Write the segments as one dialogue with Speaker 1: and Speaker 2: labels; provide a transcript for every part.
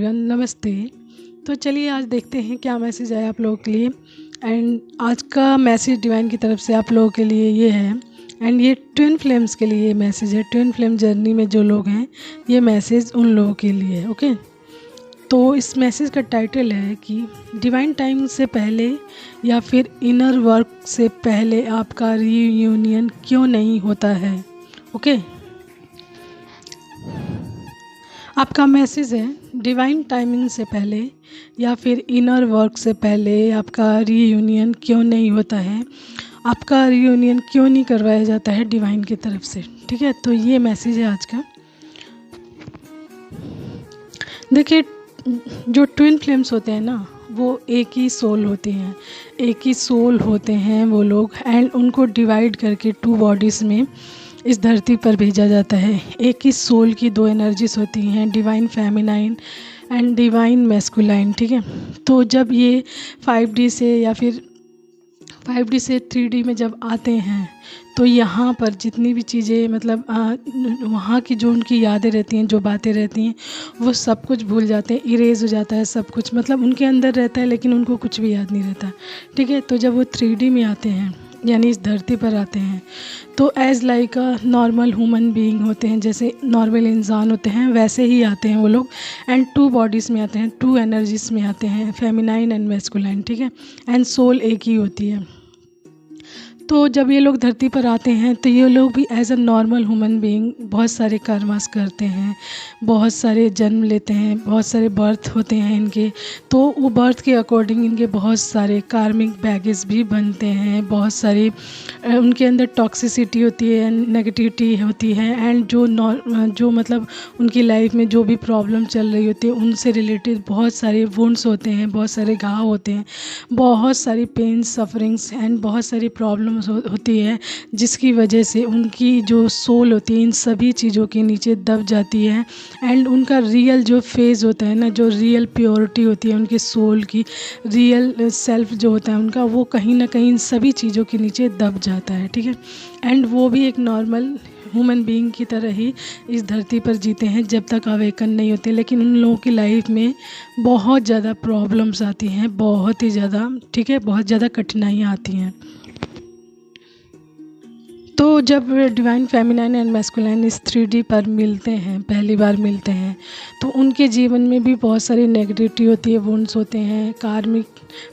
Speaker 1: Everyone, नमस्ते। तो चलिए आज देखते हैं क्या मैसेज आया आप लोगों के लिए। एंड आज का मैसेज डिवाइन की तरफ से आप लोगों के लिए ये है। एंड ये ट्विन फ्लेम्स के लिए ये मैसेज है। ट्विन फ्लेम जर्नी में जो लोग हैं ये मैसेज उन लोगों के लिए है। ओके, तो इस मैसेज का टाइटल है कि डिवाइन टाइम से पहले या फिर इनर वर्क से पहले आपका रीयूनियन क्यों नहीं होता है। ओके, आपका मैसेज है डिवाइन टाइमिंग से पहले या फिर इनर वर्क से पहले आपका रीयूनियन क्यों नहीं होता है, आपका रीयूनियन क्यों नहीं करवाया जाता है डिवाइन की तरफ से। ठीक है, तो ये मैसेज है आज का। देखिए, जो ट्विन फ्लेम्स होते हैं ना, वो एक ही सोल होते हैं, एक ही सोल होते हैं वो लोग। एंड उनको डिवाइड करके 2 बॉडीज़ में इस धरती पर भेजा जाता है। एक ही सोल की 2 एनर्जीज होती हैं, divine feminine and divine masculine. ठीक है, तो जब ये 5D से या फिर 5D से 3D में जब आते हैं तो यहाँ पर जितनी भी चीज़ें मतलब वहाँ की जो उनकी यादें रहती हैं, जो बातें रहती हैं, वो सब कुछ भूल जाते हैं, इरेज हो जाता है सब कुछ। मतलब उनके अंदर रहता है लेकिन उनको कुछ भी याद नहीं रहता। ठीक है, तो जब वो 3D में आते हैं यानी इस धरती पर आते हैं तो एज़ लाइक अ नॉर्मल ह्यूमन बीइंग होते हैं, जैसे नॉर्मल इंसान होते हैं वैसे ही आते हैं वो लोग। एंड 2 बॉडीज़ में आते हैं, 2 एनर्जीज़ में आते हैं, फेमिनाइन एंड मैस्कुलाइन। ठीक है, एंड सोल एक ही होती है। तो जब ये लोग धरती पर आते हैं तो ये लोग भी as a normal human being बहुत सारे कर्मास करते हैं, बहुत सारे जन्म लेते हैं, बहुत सारे बर्थ होते हैं इनके। तो वो बर्थ के अकॉर्डिंग इनके बहुत सारे कार्मिक बैगेज भी बनते हैं, बहुत सारी उनके अंदर टॉक्सिसिटी होती है, नेगेटिविटी होती है। एंड जो मतलब उनकी लाइफ में जो भी प्रॉब्लम चल रही होती है उनसे रिलेटेड बहुत सारे वुंड्स होते हैं, बहुत सारे घाव होते हैं, बहुत सारी पेन सफरिंग्स एंड बहुत सारी प्रॉब्लम्स होती है, जिसकी वजह से उनकी जो सोल होती है इन सभी चीज़ों के नीचे दब जाती है। एंड उनका रियल जो फेज़ होता है ना, जो रियल प्योरिटी होती है उनके सोल की, रियल सेल्फ जो होता है उनका, वो कहीं ना कहीं इन सभी चीज़ों के नीचे दब जाता है। ठीक है, एंड वो भी एक नॉर्मल ह्यूमन बीइंग की तरह ही इस धरती पर जीते हैं जब तक अवेकन नहीं होते। लेकिन उन लोगों की लाइफ में बहुत ज़्यादा प्रॉब्लम्स आती हैं, बहुत ही ज़्यादा। ठीक है, बहुत ज़्यादा कठिनाइयाँ आती हैं। तो जब डिवाइन फेमिनाइन एंड मैस्कुलाइन इस 3D पर मिलते हैं, पहली बार मिलते हैं, तो उनके जीवन में भी बहुत सारी नेगेटिविटी होती है, वुंड्स होते हैं, कार्मिक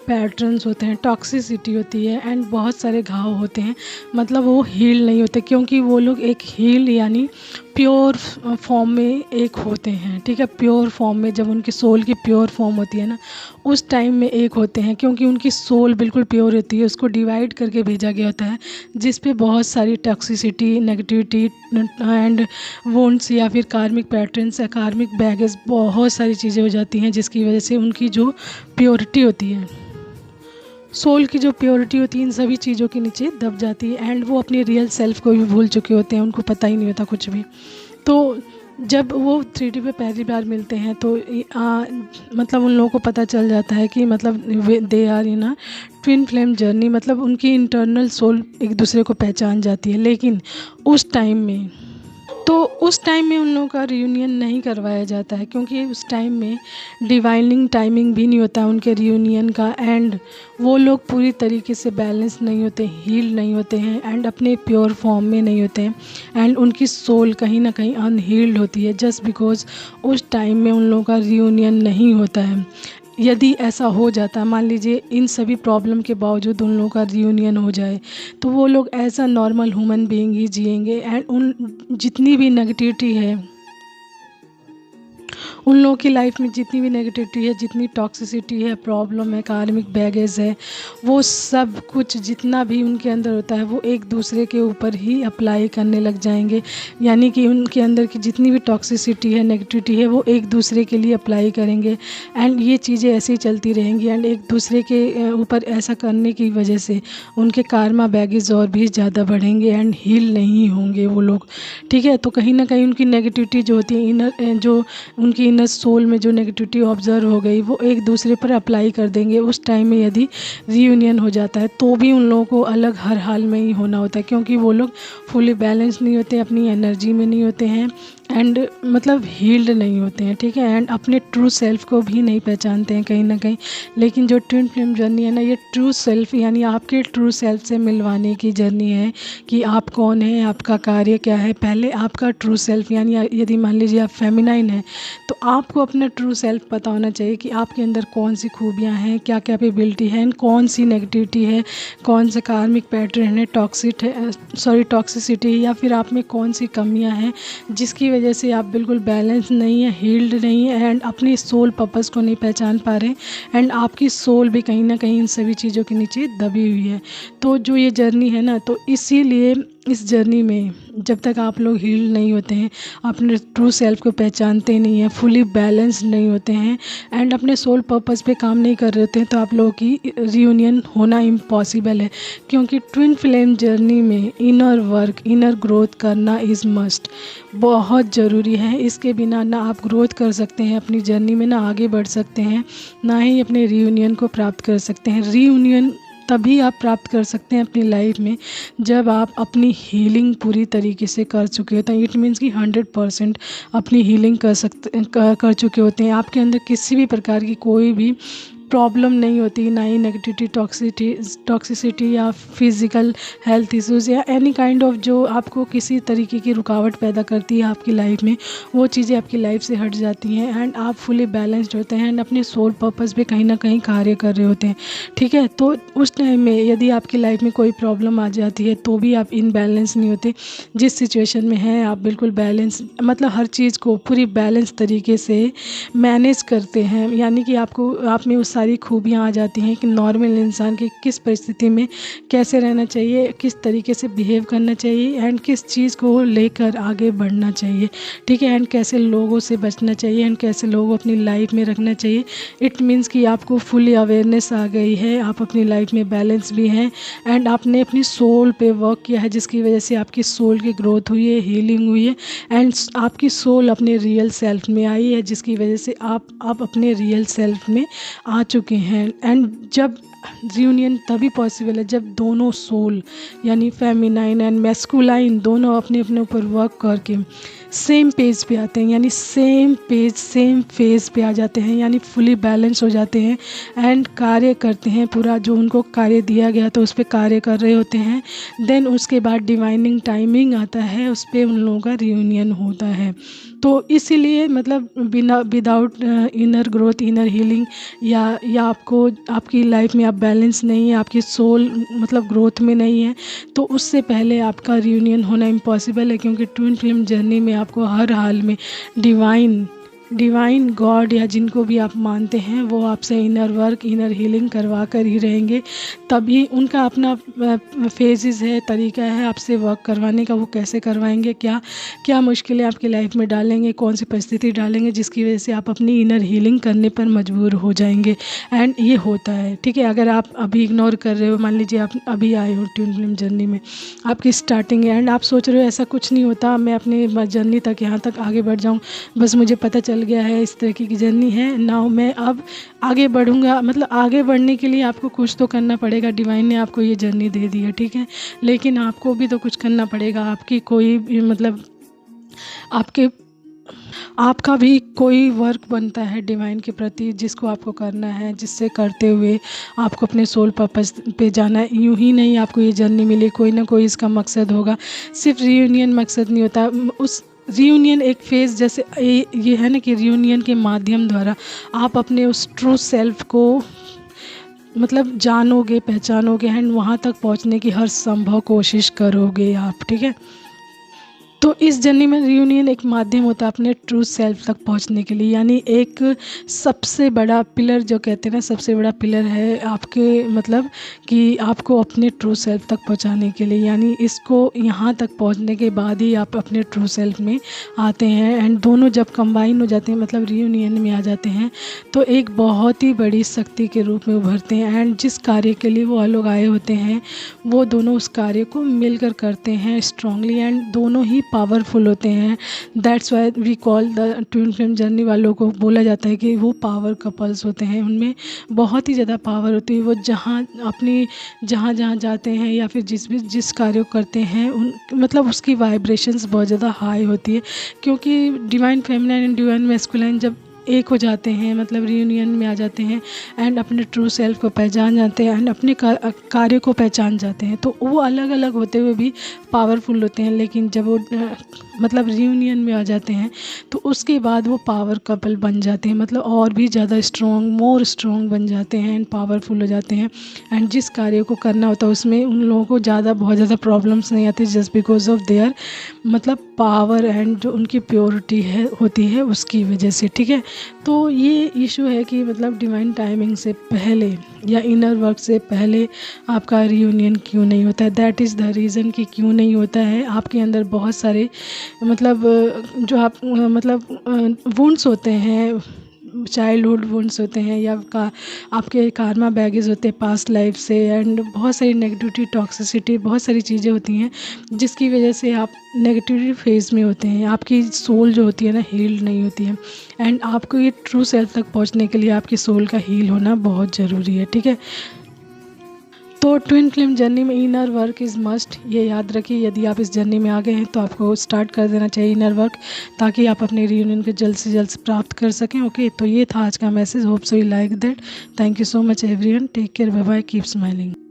Speaker 1: पैटर्न्स होते हैं, टॉक्सिसिटी होती है एंड बहुत सारे घाव होते हैं। मतलब वो हील नहीं होते क्योंकि वो लोग एक हील यानी प्योर फॉर्म में एक होते हैं। ठीक है, प्योर फॉर्म में जब उनकी सोल की प्योर फॉर्म होती है ना, उस टाइम में एक होते हैं क्योंकि उनकी सोल बिल्कुल प्योर होती है। उसको डिवाइड करके भेजा गया होता है जिस पे बहुत सारी टॉक्सिसिटी, नेगेटिविटी एंड वुंड्स या फिर कार्मिक पैटर्न्स या कार्मिक बैगेज, बहुत सारी चीज़ें हो जाती हैं जिसकी वजह से उनकी जो प्योरिटी होती है, सोल की जो प्योरिटी होती है, इन सभी चीज़ों के नीचे दब जाती है। एंड वो अपने रियल सेल्फ को भी भूल चुके होते हैं, उनको पता ही नहीं होता कुछ भी। तो जब वो 3D पे पहली बार मिलते हैं तो मतलब उन लोगों को पता चल जाता है कि मतलब they are in a twin flame journey. मतलब उनकी इंटरनल सोल एक दूसरे को पहचान जाती है। लेकिन उस टाइम में उन लोगों का रियूनियन नहीं करवाया जाता है क्योंकि उस टाइम में डिवाइनिंग टाइमिंग भी नहीं होता उनके रियूनियन का। एंड वो लोग पूरी तरीके से बैलेंस नहीं होते, हील नहीं होते हैं एंड अपने प्योर फॉर्म में नहीं होते हैं। एंड उनकी सोल कहीं ना कहीं अनहील्ड होती है जस्ट बिकॉज उस टाइम में उन लोगों का रियूनियन नहीं होता है। यदि ऐसा हो जाता, मान लीजिए इन सभी प्रॉब्लम के बावजूद उन लोगों का रियूनियन हो जाए, तो वो लोग as a normal human being ही जिएंगे। एंड उन जितनी भी नेगेटिविटी है उन लोगों की लाइफ में, जितनी भी नेगेटिविटी है, जितनी टॉक्सिसिटी है, प्रॉब्लम है, कार्मिक बैगेज है, वो सब कुछ जितना भी उनके अंदर होता है वो एक दूसरे के ऊपर ही अप्लाई करने लग जाएंगे। यानी कि उनके अंदर की जितनी भी टॉक्सिसिटी है, नेगेटिविटी है, वो एक दूसरे के लिए अप्लाई करेंगे। एंड ये चीज़ें ऐसे ही चलती रहेंगी एंड एक दूसरे के ऊपर ऐसा करने की वजह से उनके कार्मा बैगेज और भी ज़्यादा बढ़ेंगे एंड हील नहीं होंगे वो लोग। ठीक है, तो कहीं ना कहीं उनकी नेगेटिविटी जो होती है, इनर जो उनकी इनर सोल में जो नेगेटिविटी ऑब्जर्व हो गई, वो एक दूसरे पर अप्लाई कर देंगे। उस टाइम में यदि रीयूनियन हो जाता है तो भी उन लोगों को अलग हर हाल में ही होना होता है क्योंकि वो लोग फुली बैलेंस नहीं होते, अपनी एनर्जी में नहीं होते हैं एंड मतलब हील्ड नहीं होते हैं, ठीक है, एंड अपने ट्रू सेल्फ को भी नहीं पहचानते हैं कहीं ना कहीं। लेकिन जो ट्विन फ्लेम जर्नी है ना, ये ट्रू सेल्फ यानी आपके ट्रू सेल्फ से मिलवाने की जर्नी है कि आप कौन हैं, आपका कार्य क्या है। पहले आपका ट्रू सेल्फ यानी यदि मान लीजिए आप फेमिनाइन हैं तो आपको अपना ट्रू सेल्फ पता होना चाहिए कि आपके अंदर कौन सी खूबियाँ हैं, क्या कैपेबिलिटी है, एंड कौन सी नेगेटिविटी है, कौन से कार्मिक पैटर्न है, टॉक्सिसिटी, या फिर आप में कौन सी कमियां हैं जिसकी वजह से आप बिल्कुल बैलेंस नहीं है, हील्ड नहीं है, एंड अपनी सोल पर्पस को नहीं पहचान पा रहे, एंड आपकी सोल भी कहीं ना कहीं इन सभी चीज़ों के नीचे दबी हुई है। तो जो ये जर्नी है ना, तो इसीलिए इस जर्नी में जब तक आप लोग हील नहीं होते हैं, अपने ट्रू सेल्फ को पहचानते नहीं हैं, फुली बैलेंस नहीं होते हैं, एंड अपने सोल पर्पस पे काम नहीं कर रहे होते हैं, तो आप लोगों की रियूनियन होना इम्पॉसिबल है। क्योंकि ट्विन फ्लेम जर्नी में इनर वर्क, इनर ग्रोथ करना इज़ मस्ट, बहुत ज़रूरी है। इसके बिना ना आप ग्रोथ कर सकते हैं अपनी जर्नी में, ना आगे बढ़ सकते हैं, ना ही अपने रियूनियन को प्राप्त कर सकते हैं। रियूनियन तभी आप प्राप्त कर सकते हैं अपनी लाइफ में जब आप अपनी हीलिंग पूरी तरीके से कर चुके होते हैं। इट मीन्स कि 100% अपनी हीलिंग कर चुके होते हैं। आपके अंदर किसी भी प्रकार की कोई भी प्रॉब्लम नहीं होती, ना ही नेगेटिविटी, टॉक्सिसिटी या फिज़िकल हेल्थ इश्यूज़ या एनी काइंड ऑफ जो आपको किसी तरीके की रुकावट पैदा करती है आपकी लाइफ में, वो चीज़ें आपकी लाइफ से हट जाती हैं, एंड आप फुली बैलेंस्ड होते हैं, एंड अपने सोल पर्पस पे कहीं ना कहीं कार्य कर रहे होते हैं, ठीक है। तो उस टाइम में यदि आपकी लाइफ में कोई प्रॉब्लम आ जाती है तो भी आप इन बैलेंस नहीं होते। जिस सिचुएशन में हैं आप बिल्कुल बैलेंस, मतलब हर चीज़ को पूरी बैलेंस तरीके से मैनेज करते हैं, यानी कि आप में सारी खूबियाँ आ जाती हैं कि नॉर्मल इंसान की किस परिस्थिति में कैसे रहना चाहिए, किस तरीके से बिहेव करना चाहिए, एंड किस चीज़ को लेकर आगे बढ़ना चाहिए, ठीक है, एंड कैसे लोगों से बचना चाहिए, एंड कैसे लोगों को अपनी लाइफ में रखना चाहिए। इट मीन्स कि आपको फुली अवेयरनेस आ गई है, आप अपनी लाइफ में बैलेंस भी हैं, एंड आपने अपनी सोल पे वर्क किया है, जिसकी वजह से आपकी सोल की ग्रोथ हुई है, हीलिंग हुई है, एंड आपकी सोल अपने रियल सेल्फ में आई है, जिसकी वजह से आप अपने रियल सेल्फ में आ चुके हैं। एंड जब रियूनियन तभी पॉसिबल है जब दोनों सोल यानी फेमिनाइन एंड मैस्कुलाइन दोनों अपने अपने ऊपर वर्क करके सेम पेज पे आते हैं, यानी सेम फेज पे आ जाते हैं, यानी फुली बैलेंस हो जाते हैं, एंड कार्य करते हैं पूरा जो उनको कार्य दिया गया तो उस पर कार्य कर रहे होते हैं। देन उसके बाद डिवाइनिंग टाइमिंग आता है, उस पर उन लोगों का रियूनियन होता है। तो इसीलिए मतलब without inner growth, inner healing या आपको आपकी लाइफ में आप बैलेंस नहीं है, आपकी सोल मतलब ग्रोथ में नहीं है, तो उससे पहले आपका रियूनियन होना इम्पॉसिबल है। क्योंकि ट्विन फ्लेम जर्नी में आपको हर हाल में डिवाइन गॉड या जिनको भी आप मानते हैं वो आपसे इनर वर्क, इनर हीलिंग करवा कर ही रहेंगे। तभी उनका अपना फेजेस है, तरीका है आपसे वर्क करवाने का। वो कैसे करवाएंगे, क्या मुश्किलें आपकी लाइफ में डालेंगे, कौन सी परिस्थिति डालेंगे जिसकी वजह से आप अपनी इनर हीलिंग करने पर मजबूर हो जाएंगे। एंड ये होता है, ठीक है। अगर आप अभी इग्नोर कर रहे हो, मान लीजिए आप अभी आए हो ट्विन फ्लेम जर्नी में, आपकी स्टार्टिंग है, एंड आप सोच रहे हो ऐसा कुछ नहीं होता, मैं अपनी जर्नी तक यहाँ तक आगे बढ़ जाऊँ, बस मुझे पता चल गया है इस तरह की जर्नी है, नाउ मैं अब आगे बढ़ूँगा। मतलब आगे बढ़ने के लिए आपको कुछ तो करना पड़ेगा, डिवाइन ने आपको ये जर्नी दे दी है, ठीक है, लेकिन आपको भी तो कुछ करना पड़ेगा। आपकी कोई मतलब आपका भी कोई वर्क बनता है डिवाइन के प्रति जिसको आपको करना है, जिससे करते हुए आपको अपने सोल पर्पस पे जाना है। यूं ही नहीं आपको ये जर्नी मिली, कोई ना कोई इसका मकसद होगा। सिर्फ रियूनियन मकसद नहीं होता, उस रियूनियन एक फेज़ जैसे ये है ना कि रियूनियन के माध्यम द्वारा आप अपने उस ट्रू सेल्फ को मतलब जानोगे, पहचानोगे, एंड वहाँ तक पहुँचने की हर संभव कोशिश करोगे आप, ठीक है। तो इस जर्नी में रियूनियन एक माध्यम होता है अपने ट्रू सेल्फ तक पहुंचने के लिए, यानी एक सबसे बड़ा पिलर जो कहते हैं ना, सबसे बड़ा पिलर है आपके मतलब कि आपको अपने ट्रू सेल्फ तक पहुंचाने के लिए, यानी इसको यहाँ तक पहुंचने के बाद ही आप अपने ट्रू सेल्फ में आते हैं। एंड दोनों जब कंबाइन हो जाते हैं, मतलब रियूनियन में आ जाते हैं, तो एक बहुत ही बड़ी शक्ति के रूप में उभरते हैं। एंड जिस कार्य के लिए वो लोग आए होते हैं वो दोनों उस कार्य को मिलकर करते हैं स्ट्रांगली, एंड दोनों ही पावरफुल होते हैं। That's why we call the twin flame journey वालों को बोला जाता है कि वो पावर कपल्स होते हैं। उनमें बहुत ही ज़्यादा पावर होती है। वो जहाँ जहाँ जाते हैं या फिर जिस कार्य को करते हैं उन मतलब उसकी वाइब्रेशंस बहुत ज़्यादा हाई होती है, क्योंकि divine feminine and divine masculine जब एक हो जाते हैं, मतलब रियूनियन में आ जाते हैं एंड अपने ट्रू सेल्फ को पहचान जाते हैं एंड अपने कार्य को पहचान जाते हैं, तो वो अलग अलग होते हुए भी पावरफुल होते हैं। लेकिन जब वो मतलब रियूनियन में आ जाते हैं तो उसके बाद वो पावर कपल बन जाते हैं, मतलब और भी ज़्यादा मोर स्ट्रॉन्ग बन जाते हैं एंड पावरफुल हो जाते हैं। एंड जिस कार्य को करना होता है उसमें उन लोगों को बहुत ज़्यादा प्रॉब्लम्स नहीं आती, जस्ट बिकॉज ऑफ देयर मतलब पावर एंड जो उनकी प्योरिटी होती है उसकी वजह से। ठीक है, तो ये इशू है कि मतलब डिवाइन टाइमिंग से पहले या इनर वर्क से पहले आपका रियूनियन क्यों नहीं होता है। दैट इज़ द रीज़न कि क्यों नहीं होता है। आपके अंदर बहुत सारे मतलब जो आप मतलब वुंड्स होते हैं, चाइल्डहुड वुंड्स होते हैं या आपके कार्मा बैगेज होते हैं पास्ट लाइफ से, एंड बहुत सारी नेगेटिविटी, टॉक्सिसिटी, बहुत सारी चीज़ें होती हैं जिसकी वजह से आप नेगेटिविटी फेज में होते हैं। आपकी सोल जो होती है ना हील्ड नहीं होती है, एंड आपको ये ट्रू सेल्फ तक पहुंचने के लिए आपकी सोल का हील होना बहुत ज़रूरी है। ठीक है, तो ट्विन फ्लेम जर्नी में इनर वर्क इज़ मस्ट, ये याद रखिए। यदि आप इस जर्नी में आ गए हैं तो आपको स्टार्ट कर देना चाहिए इनर वर्क, ताकि आप अपने रियूनियन को जल्द से जल्द प्राप्त कर सकें। ओके, तो ये था आज का message. Hope so you like that. Thank you so much everyone. Take care, bye bye, keep smiling.